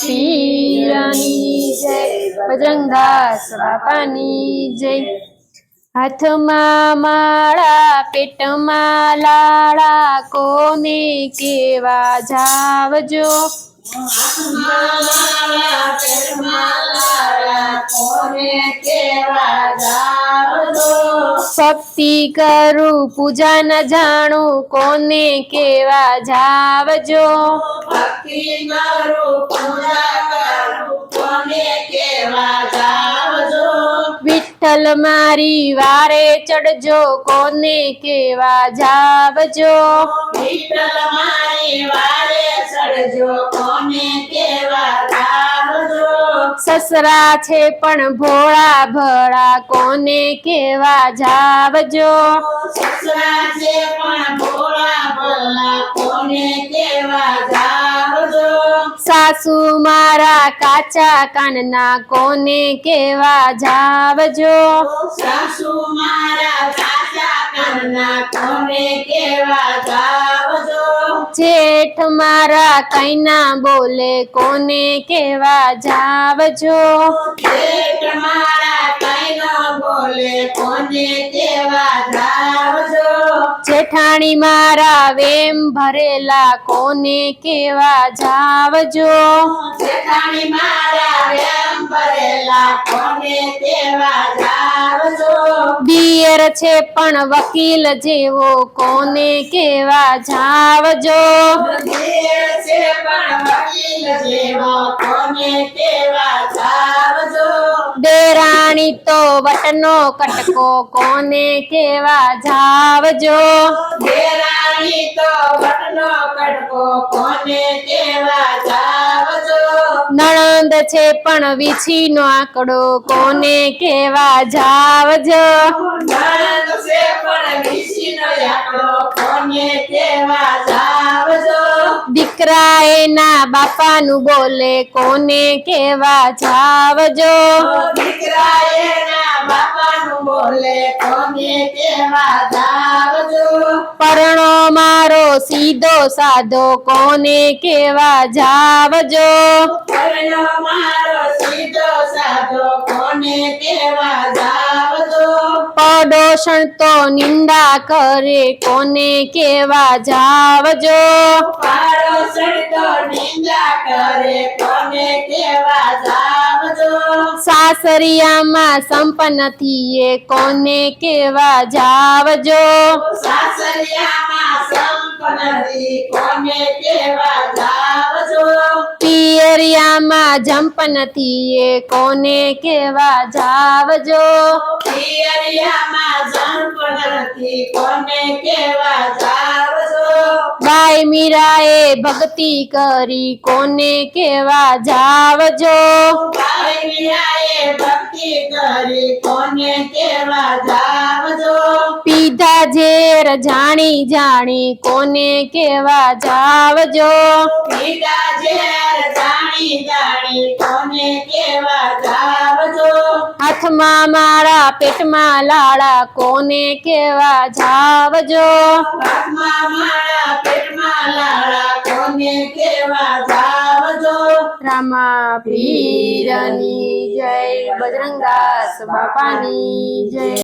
પીરની જય, બજરંગદાસ બાપાની જય। હાથમાં માળા પેટમાં લાડા, કોને કેવા જાવજો। હાથમાં માળા પેટમાં લાડા, કોને કેવા જાવજો। ભક્તિ કરું પૂજા ન જાણું, કોને કેવા જાવજો। ભક્તિ કરું પૂજા કરું, કોને કેવા જાવજો। વિઠ્ઠલ મારી વારે ચડજો, કોને કેવા જાવજો। વિઠ્ઠલ મારી વારે ચડજો, કોને કેવા જાવજો। સસરા છે પણ ભોળા ભળા, કોને કેવા જાવજો। સસરા છે પણ ભોળા ભલા, કોને કેવા જાવજો। સાસુ મારા કાચા કાનના, કોને કેવા જાવજો। સાસુ મારા કાચા કાનના, કોને કેવા જાવજો। જેઠ મારા કઈ ના બોલે, કોને કેવા જાવજો। જેઠ મારા કઈ ન બોલે, કોને કેવા જાવજો। જેઠાણી મારા વેમ ભરેલા, કોને કેવા જાવજો। જેઠાણી મારા વેમ ભરેલા, કોને કેવા જાવજો। દિયર છે પણ વકીલ જેવો, કોને કેવા જાવજો। દિયર છે પણ વકીલ જેવો, કોને કેવા જાવજો। દેરાણી તો વટનો કટકો, કોને કેવા જાવજો। દેરાણી તો વટનો કટકો, કોને કેવા જાવજો। નણંદ છે પણ વીછીનો આંકડો, કોને કેવા જાવજો। નણંદ છે પણ વીછીનો આંકડો, કોને કેવા જાવજો। દીકરા એના બાપાનું બોલે, કોને કેવા જાવજો। દીકરા એના બાપાનું બોલે, કોને કેવા જાવજો। પરણો મારો સીધો સાધો, કોને કેવા જાવજો। પરણો મારો સીધો સાધો, કોને કેવા જાવજો। પડોશણ તો નિંદા કરે, કોને કેવા જાવજો। પાડોશણ તો નિંદા કરે, કોને કેવા જાવજો। સાસરિયામાં સંપન્ન થઈએ, કોને કેવા જાવજો। સાસરિયામાં સંપન્નથી, કોને કેવા જાવજો। પિયરિયામાં જંપન થઈએ, કોને કેવા જાવજો। પિયરિયામાં સંપન્નથી, કોને કેવા જાવજો। બાઈ મીરાએ ભક્તિ કરી, કોને કેવા જાવજો। ભાઈ મીરાએ ભક્તિ કરી, કોને કેવા જાવજો। પીધા ઝેર જાણી જાણી, કોને કેવા જાવજો। પીધા ઝેર જાણી જાણી, કોને કેવા જાવજો। હાથમાં માળા પેટમાં લાડા, કોને કેવા જાવજો। હાથમાં માળા પેટમાં લાડા, કોને કેવા જાવજો। રામા પીરની જય, બજરંગદાસ બાપાની જય।